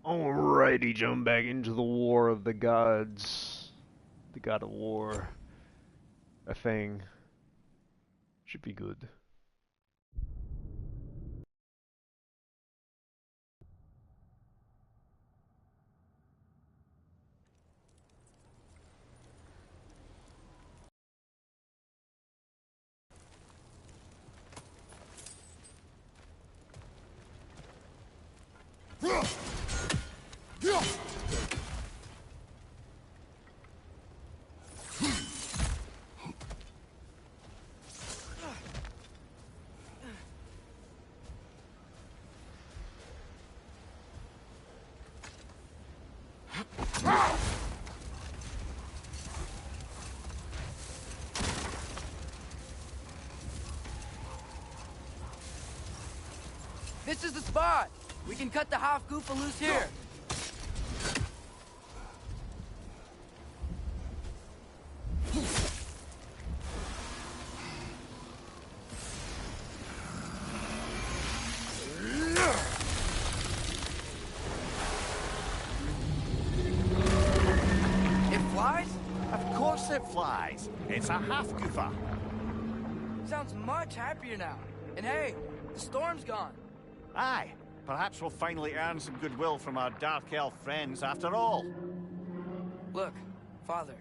Alrighty, jump back into the War of the Gods. The God of War. A thing. Should be good. This is the spot! We can cut the half-goofa loose here! It flies? Of course it flies. It's a half-goofa. Sounds much happier now. And hey, the storm's gone. Aye, perhaps we'll finally earn some goodwill from our Dark Elf friends after all. Look, Father,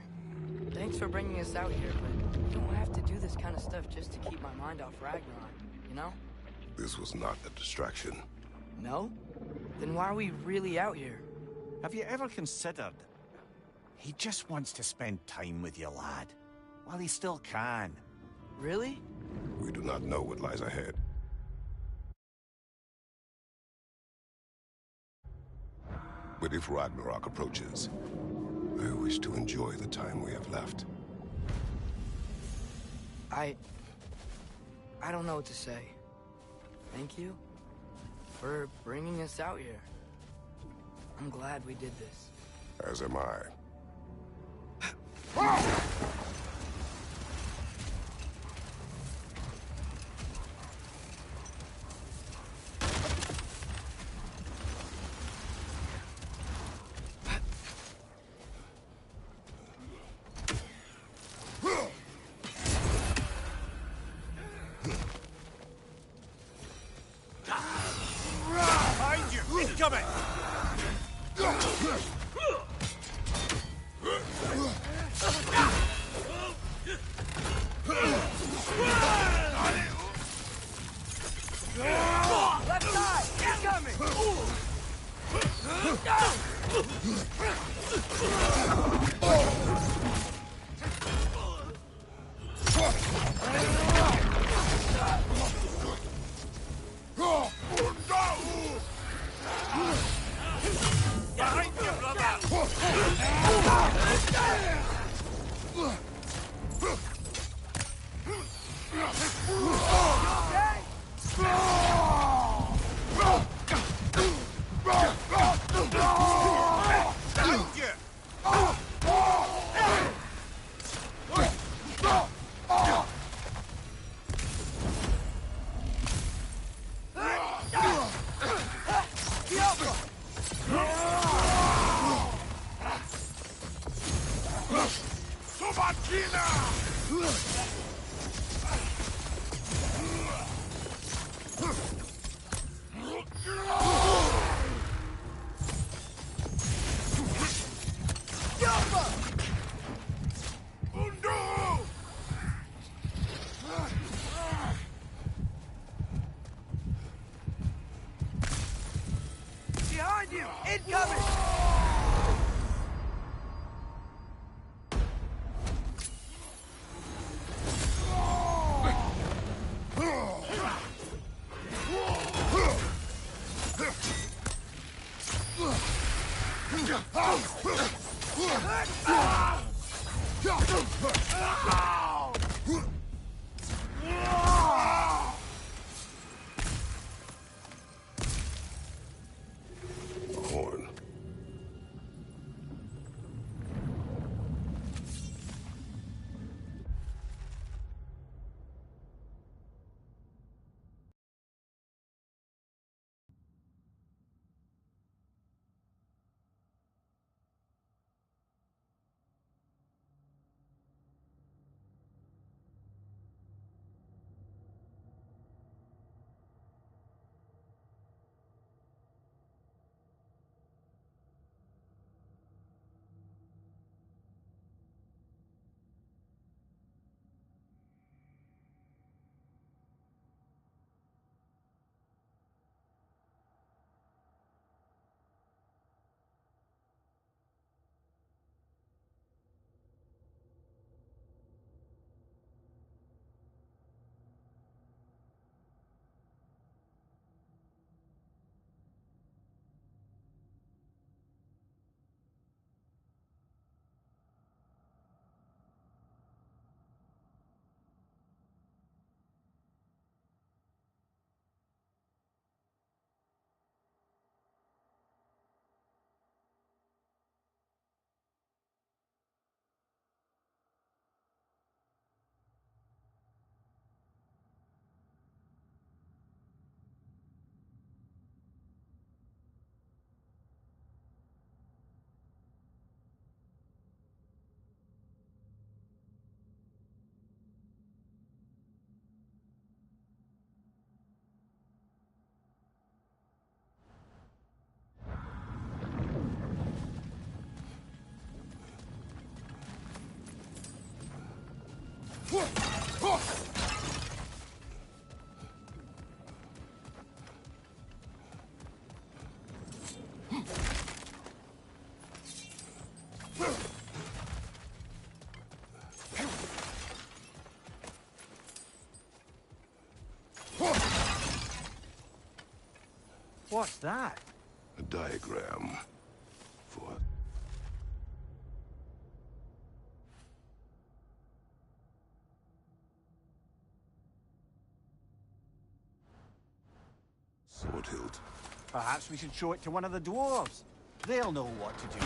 thanks for bringing us out here, but you don't have to do this kind of stuff just to keep my mind off Ragnarok, you know? This was not a distraction. No? Then why are we really out here? Have you ever considered... He just wants to spend time with you, lad. While he still can. Really? We do not know what lies ahead. But if Ragnarok approaches, I wish to enjoy the time we have left. I don't know what to say. Thank you for bringing us out here. I'm glad we did this. As am I. Behind you! Incoming! Left side! Incoming! Behind you, brother! Behind you! Behind you! Incoming! A horn. What's that? A diagram for... sword hilt. Perhaps we should show it to one of the dwarves. They'll know what to do.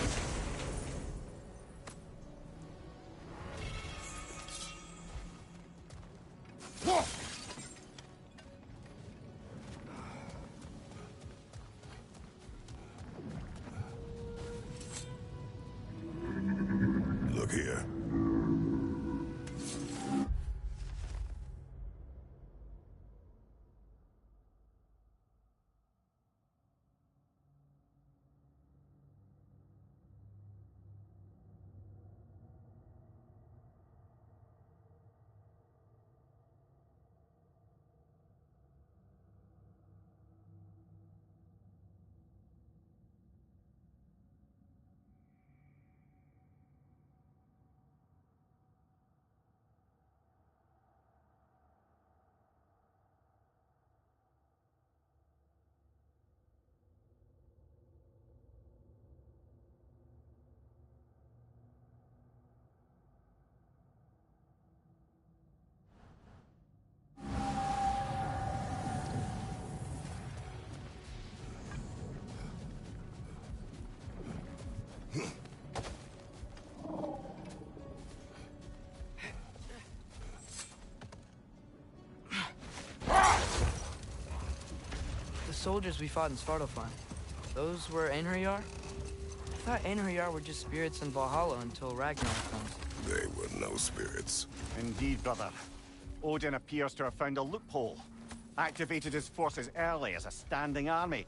Look here. The soldiers we fought in Svartalfheim, those were Einherjar? I thought Einherjar were just spirits in Valhalla until Ragnarok comes. They were no spirits. Indeed, brother. Odin appears to have found a loophole. Activated his forces early as a standing army.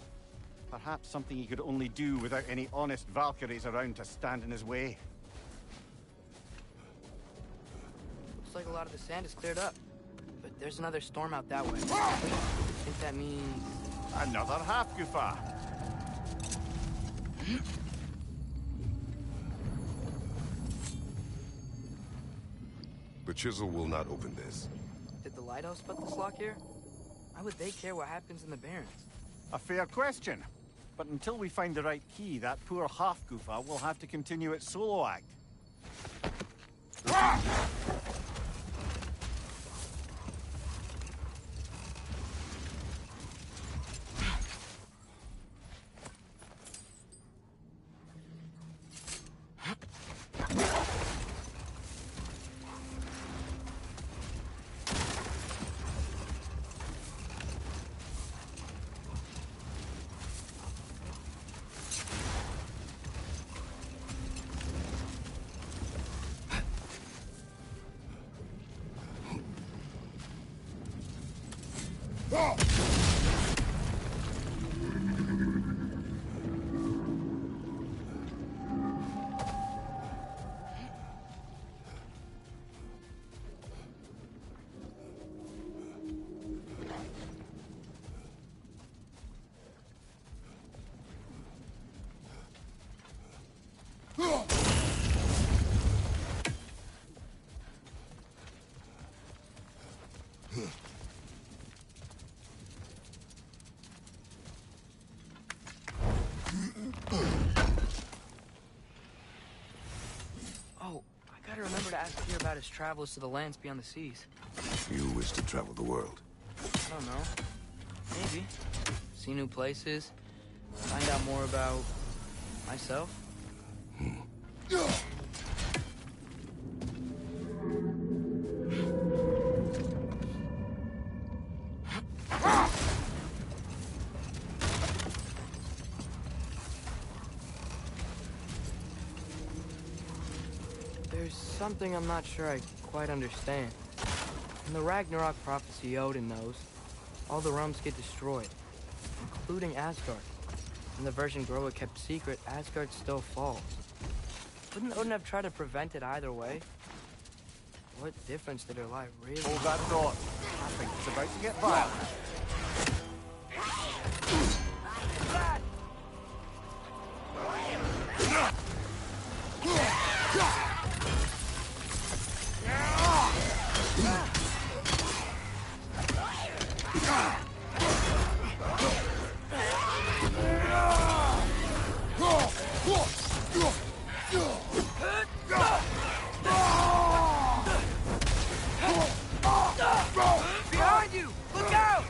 Perhaps something he could only do without any honest Valkyries around to stand in his way. Looks like a lot of the sand is cleared up. But there's another storm out that way. I think that means... Another half-Gufa. The chisel will not open this. Did the lighthouse put this lock here? Why would they care what happens in the Barrens? A fair question. But until we find the right key, that poor half-Gufa will have to continue its solo act. Oh, I gotta remember to ask Tyr about his travels to the lands beyond the seas. You wish to travel the world. I don't know. Maybe. See new places. Find out more about... myself. There's something I'm not sure I quite understand. In the Ragnarok prophecy Odin knows, all the realms get destroyed, including Asgard. In the version Groa kept secret, Asgard still falls. Wouldn't Odin have tried to prevent it either way? What difference did her life really Hold that thought. I think it's about to get violent. Behind you! Look out!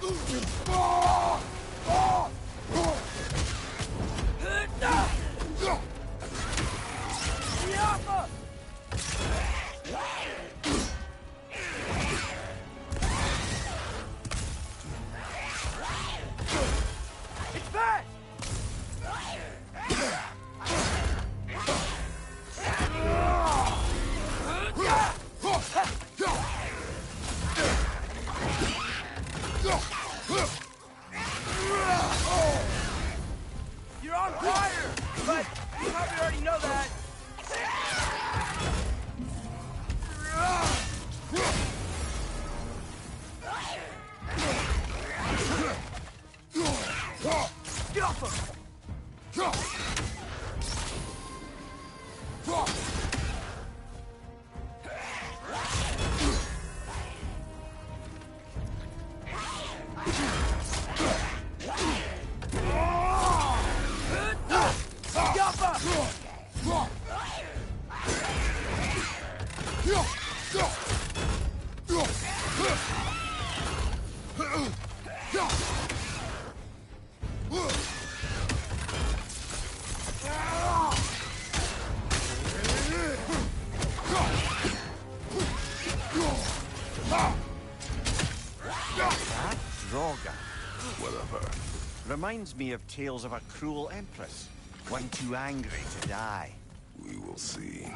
It's fast! You're on fire! But you probably already know that. Get off him! Whatever. Reminds me of tales of a cruel empress. One too angry to die. We will see.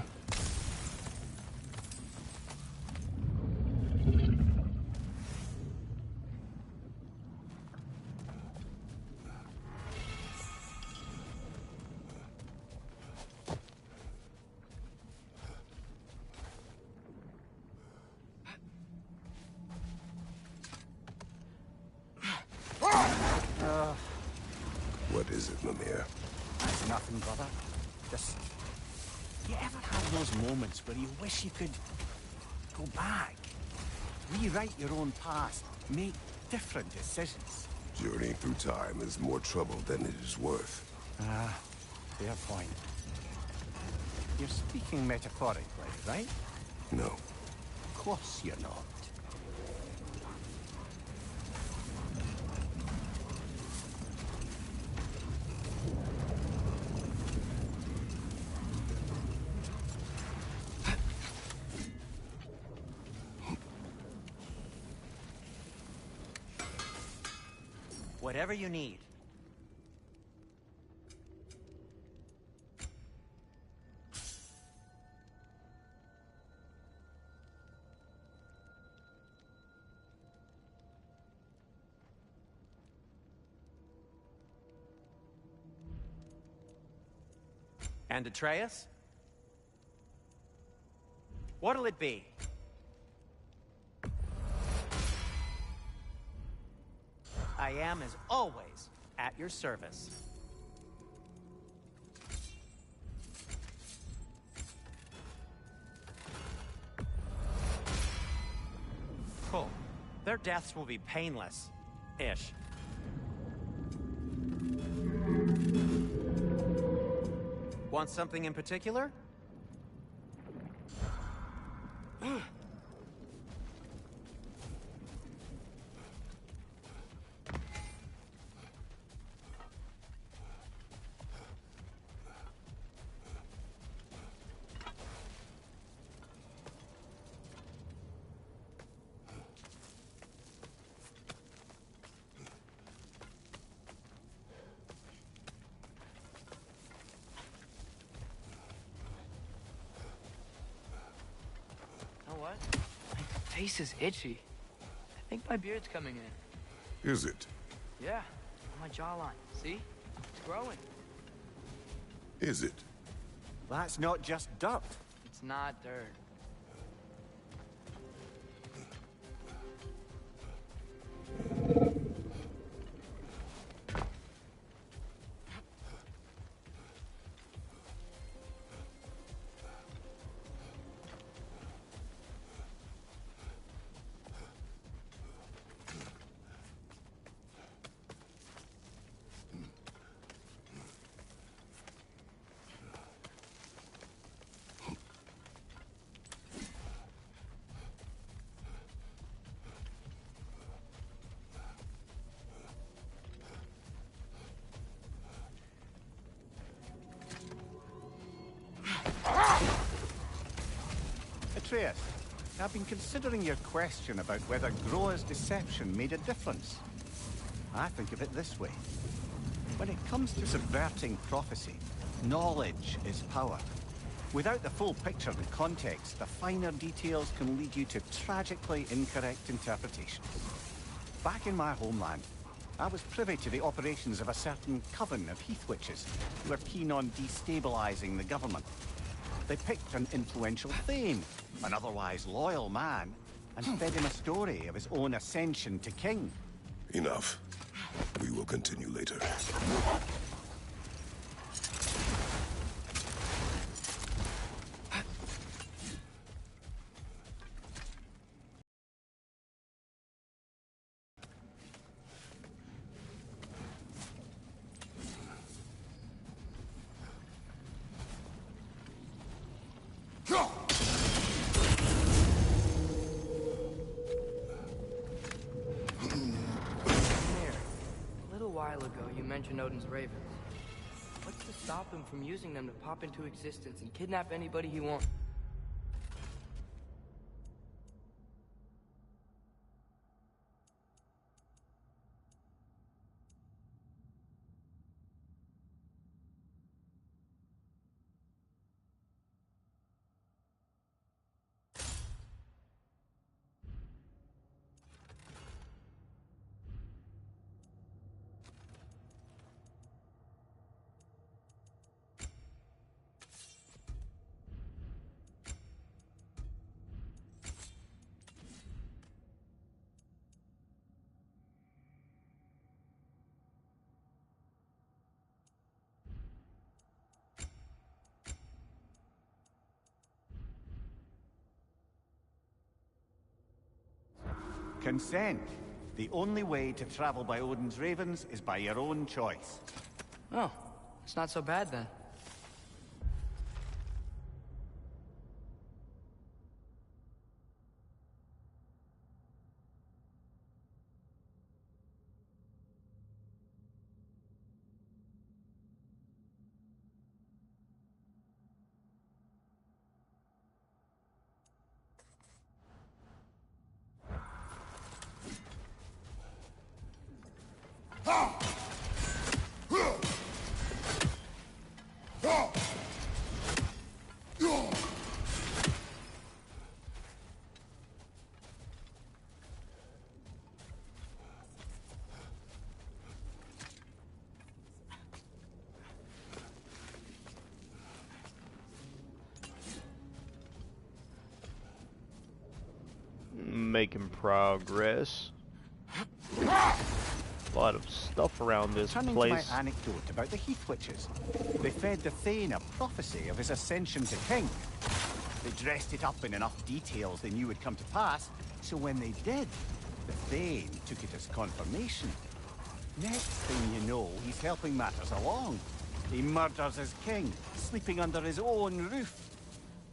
What is it, Mimir? That's nothing, brother. Just... You ever have those moments where you wish you could... go back? Rewrite your own past. Make different decisions. Journeying through time is more trouble than it is worth. Ah, fair point. You're speaking metaphorically, right? No. Of course you're not. Whatever you need. And Atreus? What'll it be? I am, as always, at your service. Cool. Their deaths will be painless-ish. Want something in particular? What? My face is itchy. I think my beard's coming in. Is it? Yeah, on my jawline. See? It's growing. Is it? That's not just dirt. It's not dirt. Atreus, I've been considering your question about whether Groa's deception made a difference. I think of it this way. When it comes to subverting prophecy, knowledge is power. Without the full picture and context, the finer details can lead you to tragically incorrect interpretations. Back in my homeland, I was privy to the operations of a certain coven of heath witches who were keen on destabilizing the government. They picked an influential Thane, an otherwise loyal man, and fed him a story of his own ascension to king. Enough. We will continue later. Mentioned Odin's ravens. What's to stop him from using them to pop into existence and kidnap anybody he wants? Consent. The only way to travel by Odin's ravens is by your own choice. Oh, it's not so bad then. Making progress. A lot of stuff around this Turning place. to my anecdote about the heath witches, they fed the Thane a prophecy of his ascension to king. They dressed it up in enough details they knew would come to pass, so when they did, the Thane took it as confirmation. Next thing you know, he's helping matters along. He murders his king, sleeping under his own roof.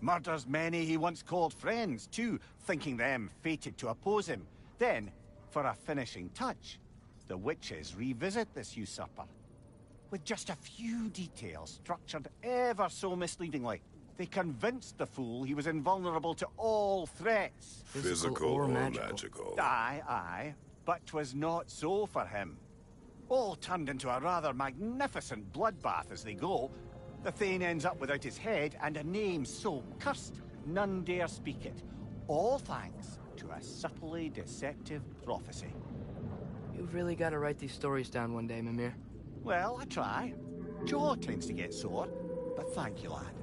Murders many he once called friends, too, thinking them fated to oppose him. Then, for a finishing touch, the witches revisit this usurper. With just a few details structured ever so misleadingly, they convinced the fool he was invulnerable to all threats. Physical or magical. Aye, aye. But 'twas not so for him. All turned into a rather magnificent bloodbath as they go. The Thane ends up without his head and a name so cursed, none dare speak it. All thanks to a subtly deceptive prophecy. You've really got to write these stories down one day, Mimir. Well, I try. Jaw tends to get sore, but thank you, lad.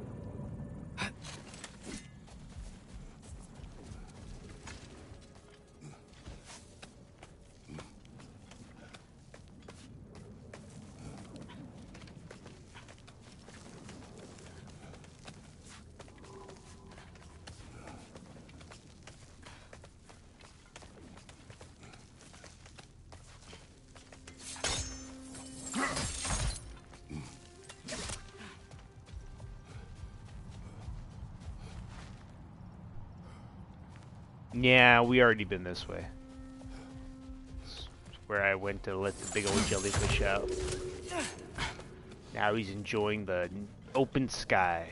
Yeah, we already been this way. It's where I went to let the big old jellyfish out. Now he's enjoying the open sky.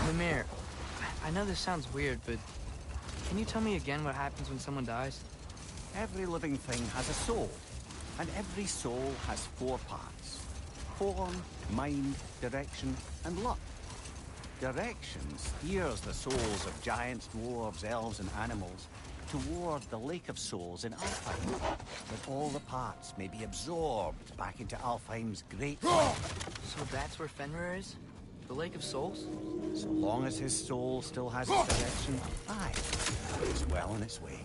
Mimir, I know this sounds weird, but can you tell me again what happens when someone dies? Every living thing has a soul, and every soul has 4 parts. Form, mind, direction, and luck. Direction steers the souls of giants, dwarves, elves, and animals toward the Lake of Souls in Alfheim, that all the parts may be absorbed back into Alfheim's great light. So that's where Fenrir is? The Lake of Souls? So long as his soul still has its direction, aye, it's well on its way.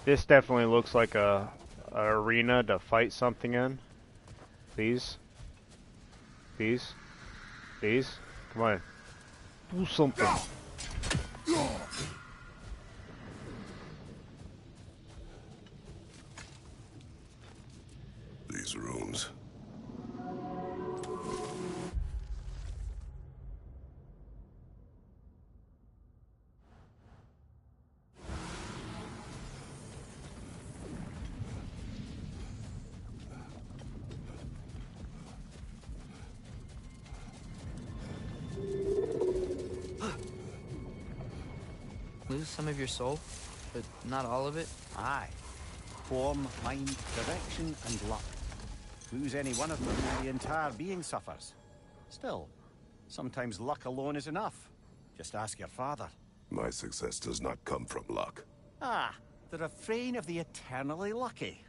This definitely looks like a arena to fight something in. Please. Please. Please. Come on. Do something. These rooms. Lose some of your soul, but not all of it? Aye. Form, mind, direction, and luck. Lose any one of them and the entire being suffers. Still, sometimes luck alone is enough. Just ask your father. My success does not come from luck. Ah, the refrain of the eternally lucky.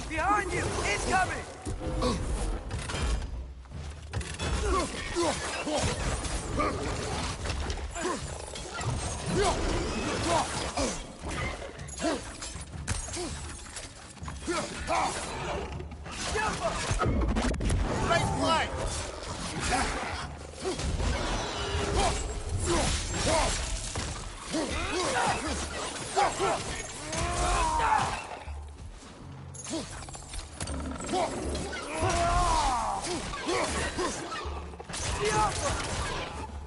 Behind you! Incoming! Right flank!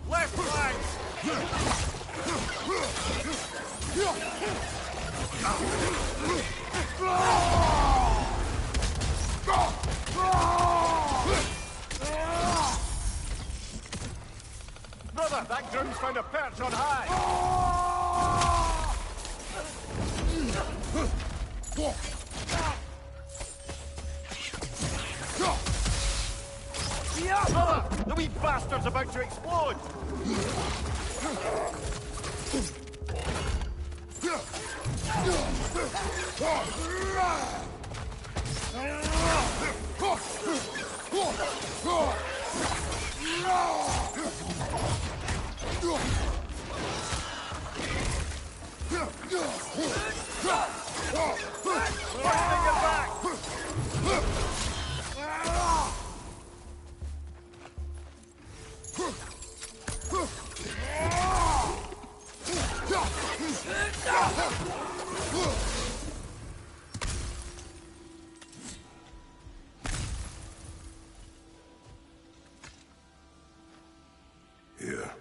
Left flank! Brother, that groom's found a perch on high! Brother, the wee bastard's about to explode! Fighting it back! Here.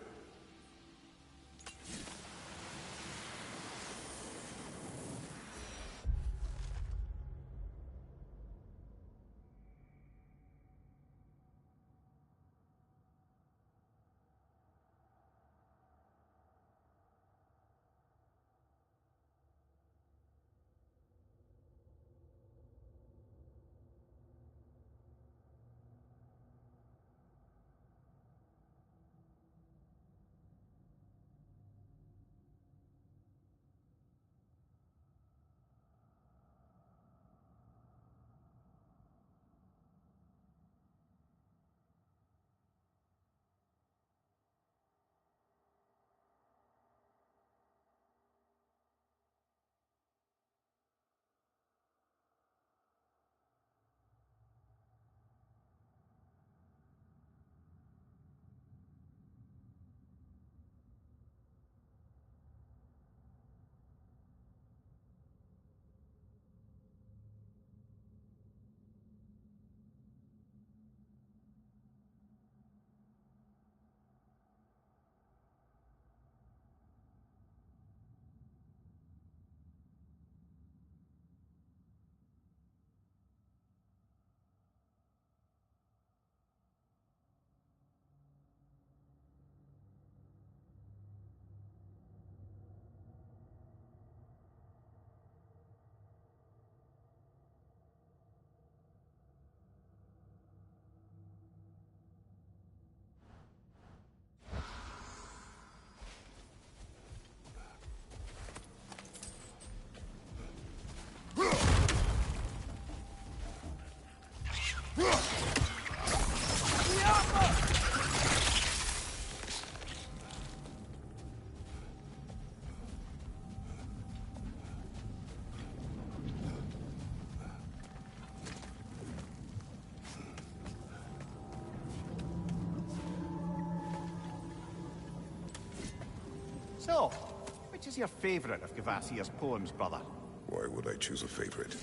So, which is your favourite of Gavasir's poems, brother? Why would I choose a favorite?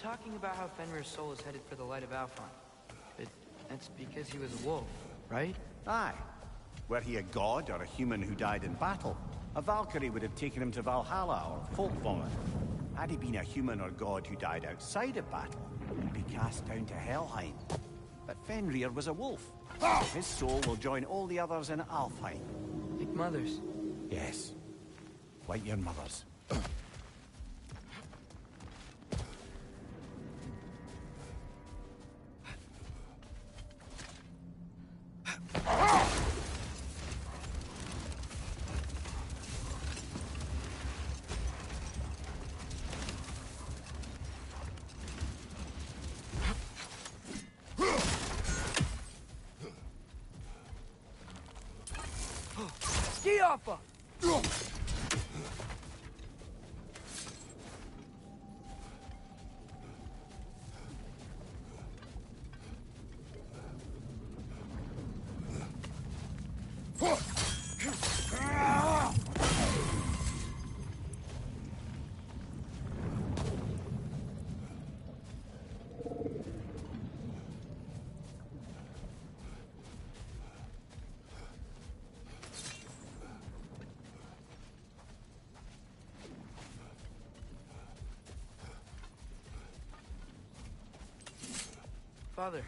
talking about how Fenrir's soul is headed for the light of Alfheim. That's because he was a wolf, right? Aye. Were he a god or a human who died in battle, a Valkyrie would have taken him to Valhalla or Folk Vomit. Had he been a human or god who died outside of battle, he'd be cast down to Helheim. But Fenrir was a wolf. His soul will join all the others in Alfheim. Like mothers. Yes. Like your mother's. Ski offer! Father,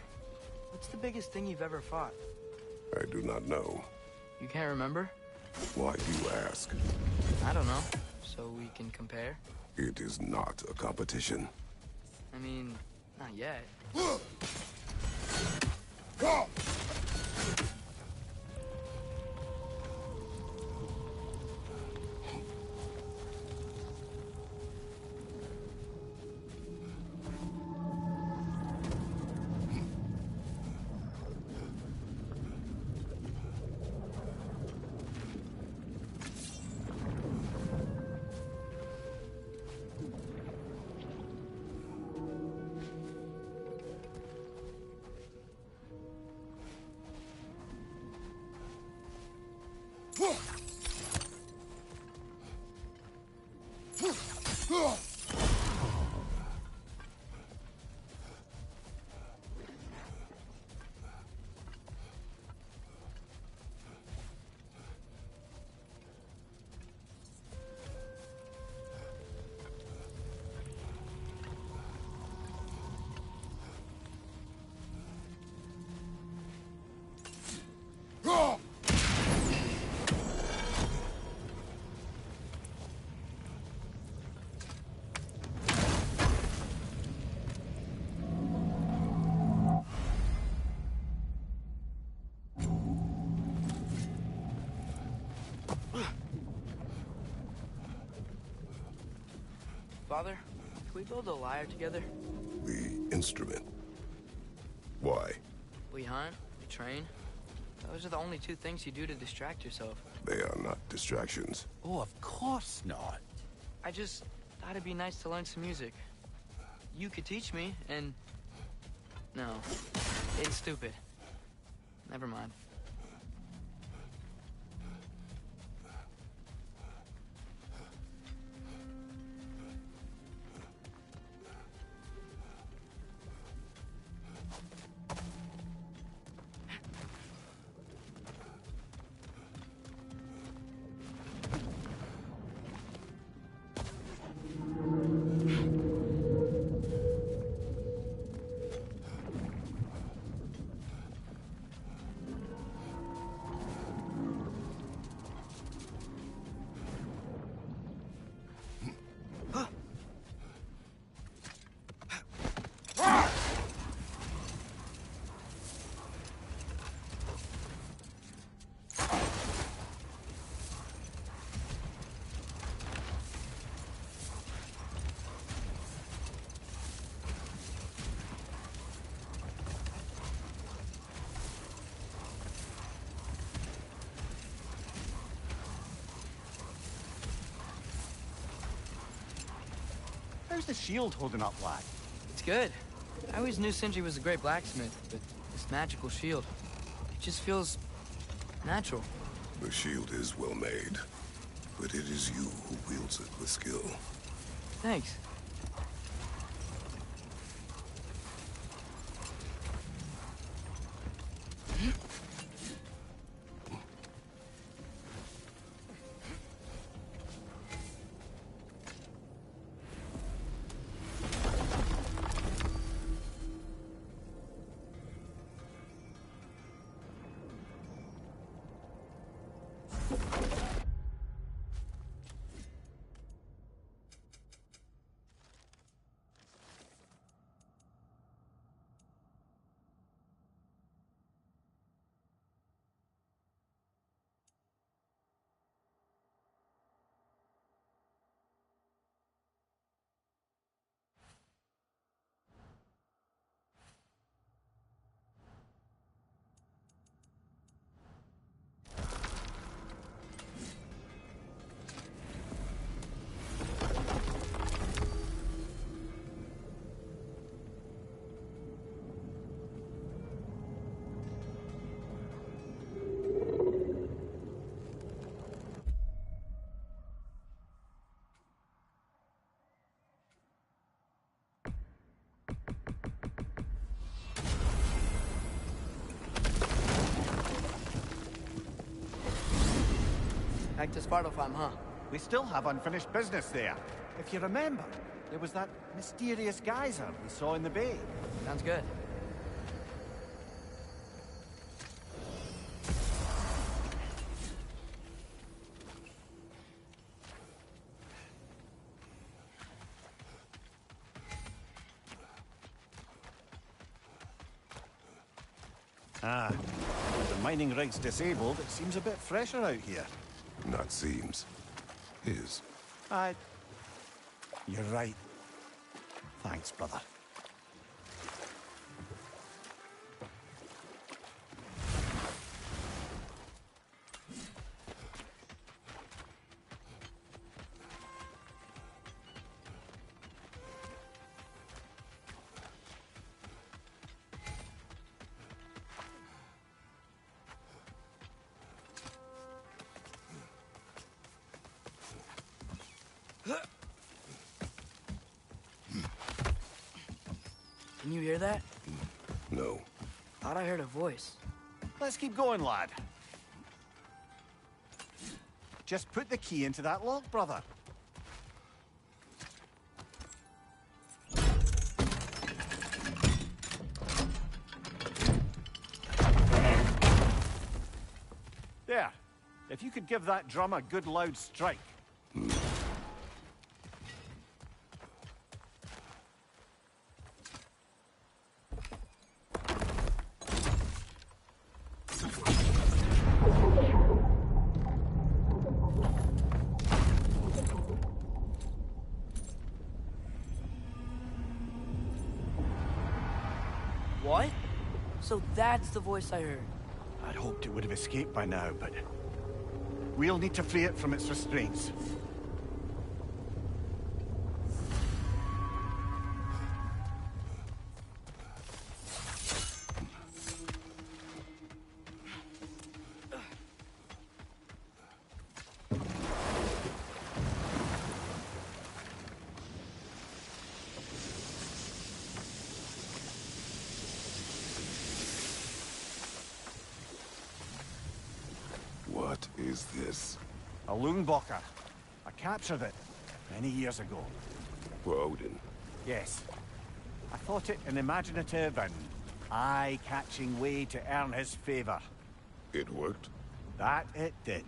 what's the biggest thing you've ever fought? I do not know. You can't remember? Why do you ask? I don't know. So we can compare? It is not a competition. I mean, not yet. Father, can we build a lyre together? The instrument. Why? We hunt, we train. Those are the only two things you do to distract yourself. They are not distractions. Oh, of course not. I just thought it'd be nice to learn some music. You could teach me, and... No, it's stupid. Never mind. How's the shield holding up, lad? It's good. I always knew Sindri was a great blacksmith, but this magical shield, it just feels natural. The shield is well made, but it is you who wields it with skill. Thanks. Back to Svartalfheim, huh? We still have unfinished business there. If you remember, there was that mysterious geyser we saw in the bay. Sounds good. Ah, with the mining rig's disabled, it seems a bit fresher out here. Not seems. Is. You're right. Thanks, brother. Can you hear that? No. Thought I heard a voice. Let's keep going, lad. Just put the key into that lock, brother. There. If you could give that drum a good loud strike. What? So that's the voice I heard. I'd hoped it would have escaped by now, but we'll need to free it from its restraints. What is this? A Loonbocker. I captured it many years ago. For Odin. Yes. I thought it an imaginative and eye-catching way to earn his favor. It worked? That it did.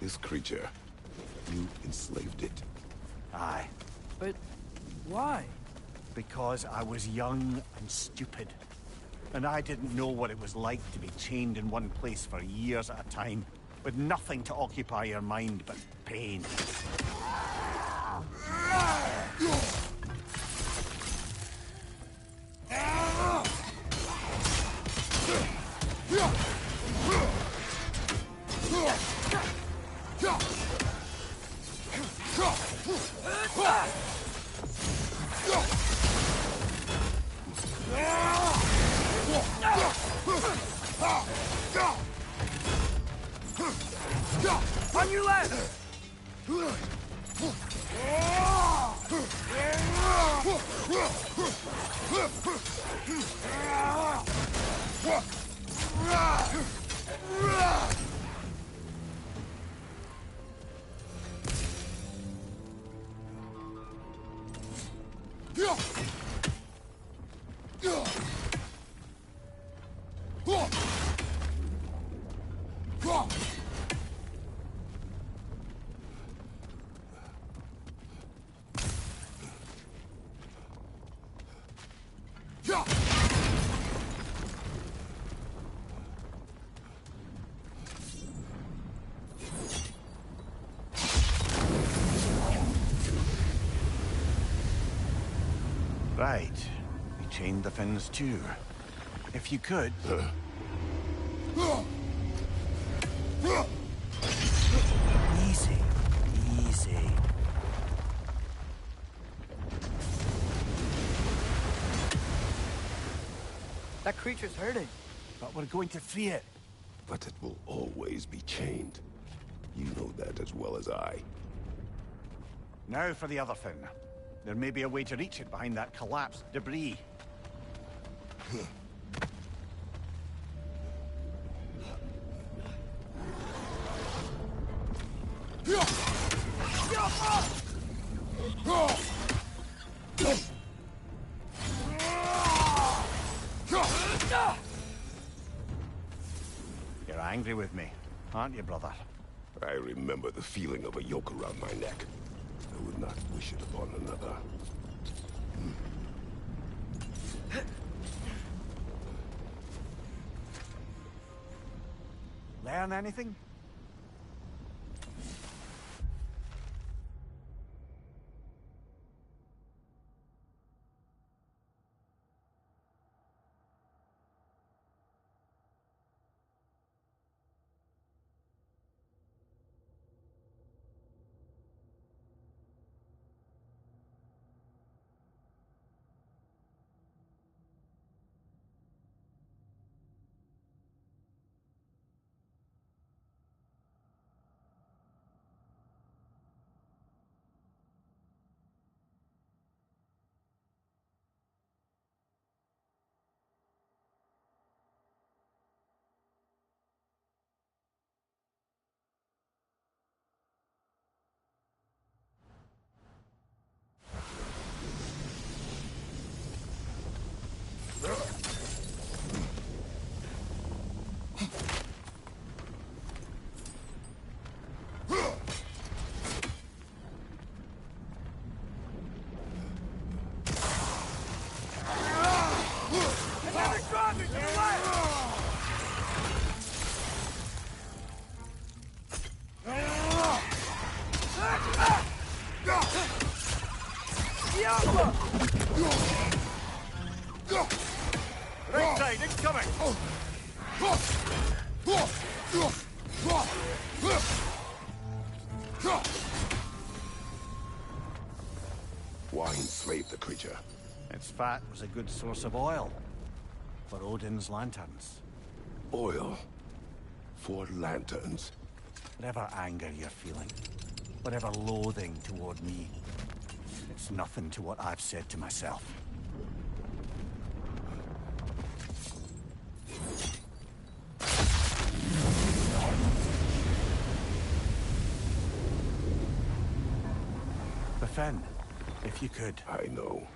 This creature. You enslaved it. Aye. But why? Because I was young and stupid. And I didn't know what it was like to be chained in one place for years at a time, with nothing to occupy your mind but pain. On your left! Right. We chained the fins too. If you could... Easy. Easy. That creature's hurting. But we're going to free it. But it will always be chained. You know that as well as I. Now for the other fin. There may be a way to reach it behind that collapsed debris. You're angry with me, aren't you, brother? I remember the feeling of a yoke around my neck. I would not wish it upon another. Learn anything? Right side, incoming! Why enslave the creature? Its fat was a good source of oil for Odin's lanterns. Oil. For lanterns. Whatever anger you're feeling, whatever loathing toward me, it's nothing to what I've said to myself. The fin, if you could. I know.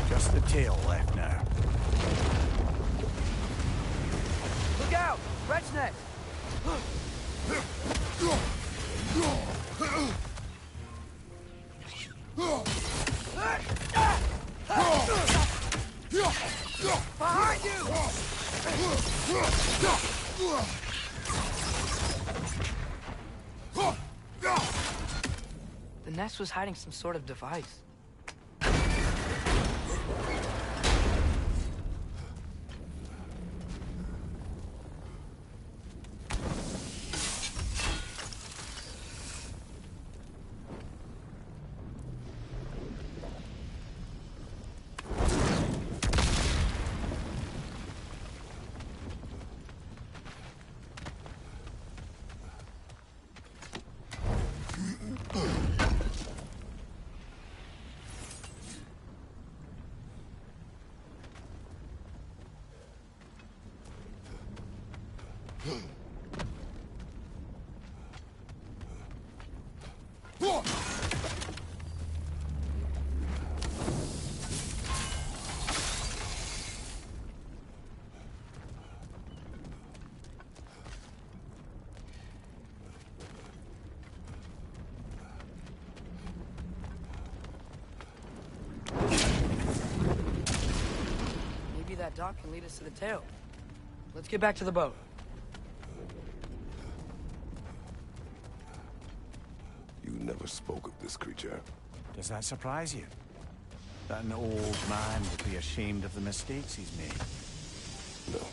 Just the tail left now. Look out! Wretch neck! Behind you! The nest was hiding some sort of device. Maybe that dock can lead us to the tail. Let's get back to the boat. spoke of this creature. Does that surprise you? That an old man would be ashamed of the mistakes he's made? No.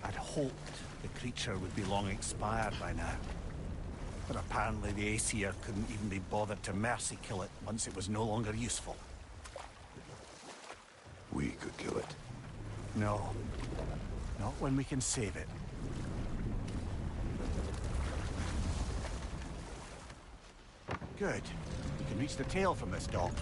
I'd hoped the creature would be long expired by now. But apparently the Aesir couldn't even be bothered to mercy kill it once it was no longer useful. We could kill it. No. Not when we can save it. Good. You can reach the tail from this dock.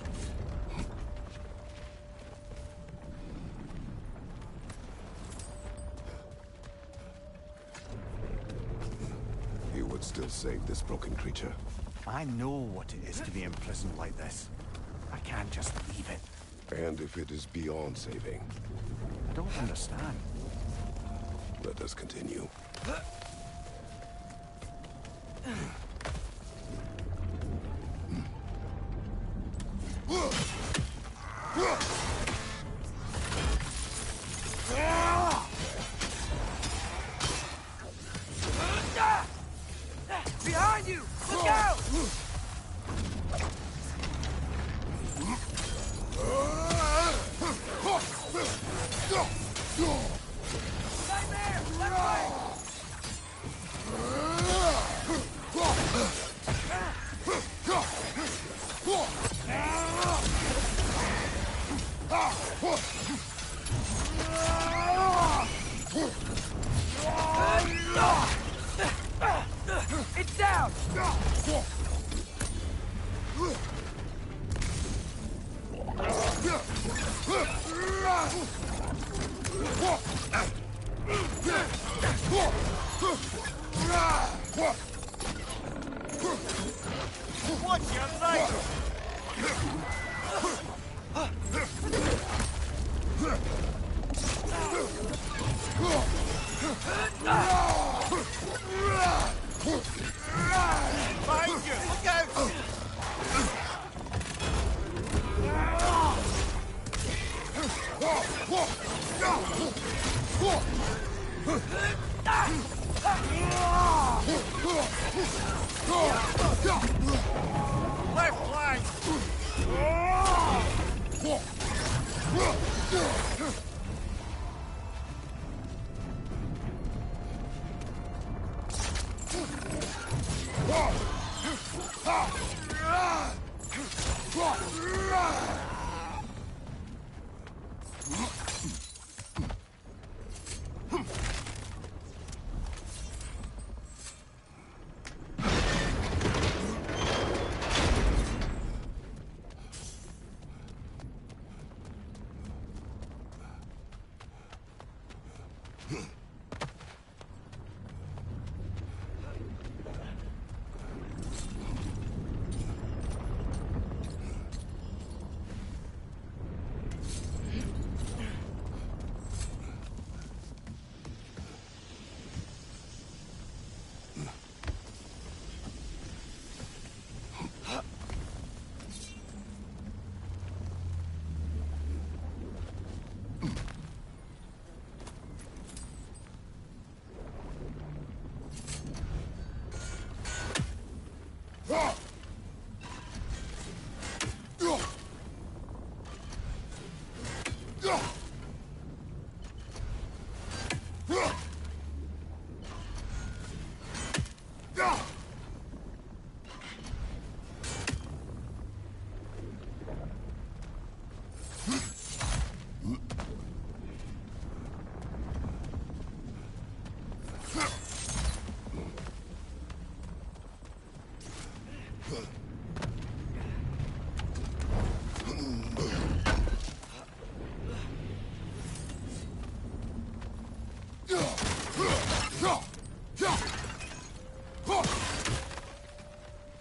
You would still save this broken creature. I know what it is to be imprisoned like this. I can't just leave it. And if it is beyond saving, I don't understand. let us continue. Behind you! Look out! Nightmare! That way! It's down! Watch your right! Behind you! Look out!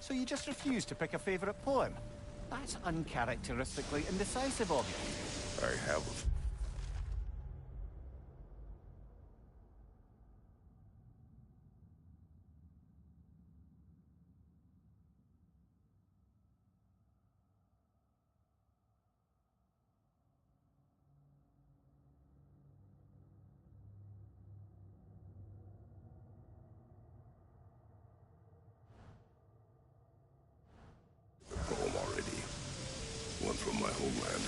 So you just refuse to pick a favorite poem? That's uncharacteristically indecisive of you. I have a poem already. One from my homeland.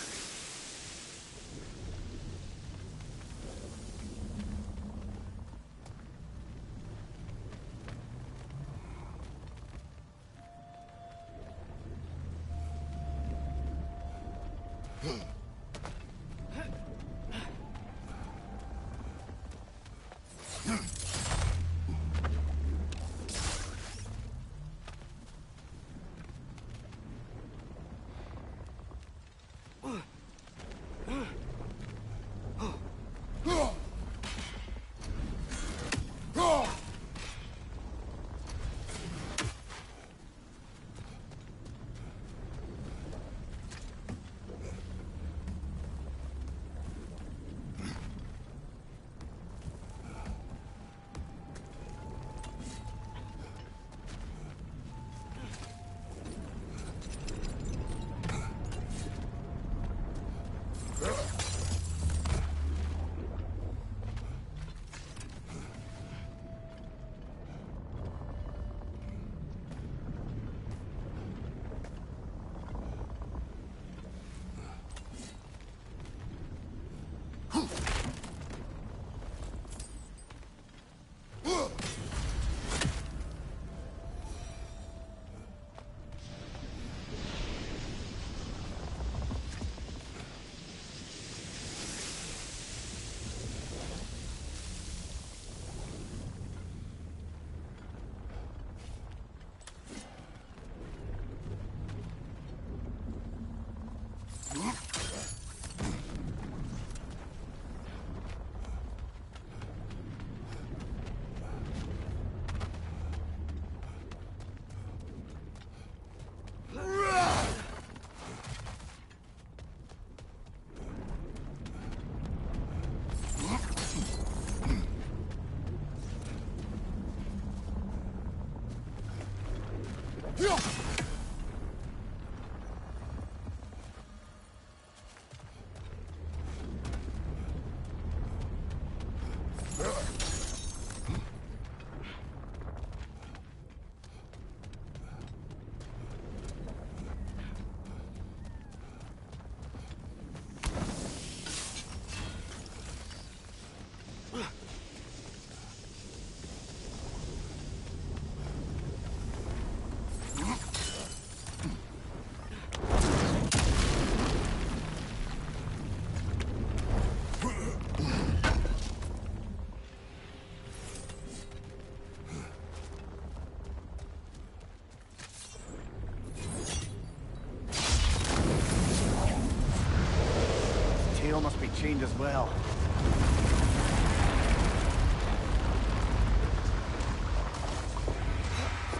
signal must be chained as well.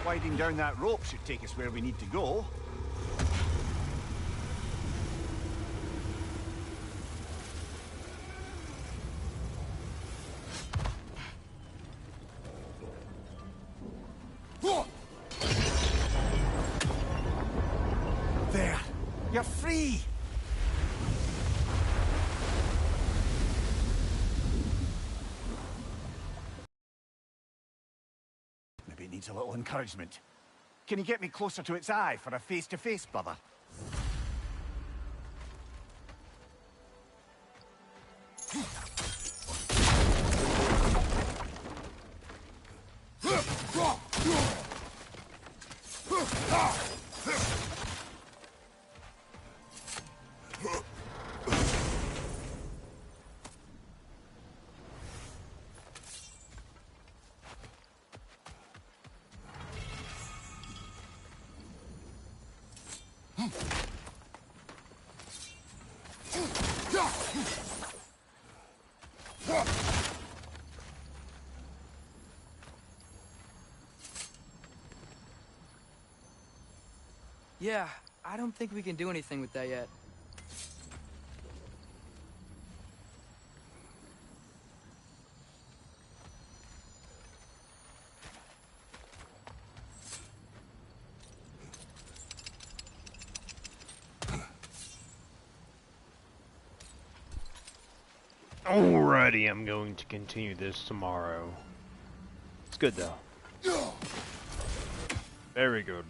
Sliding down that rope should take us where we need to go. There! You're free! Maybe it needs a little encouragement. Can you get me closer to its eye for a face-to-face, brother? Yeah, I don't think we can do anything with that yet. Alrighty, I'm going to continue this tomorrow. It's good though. Very good.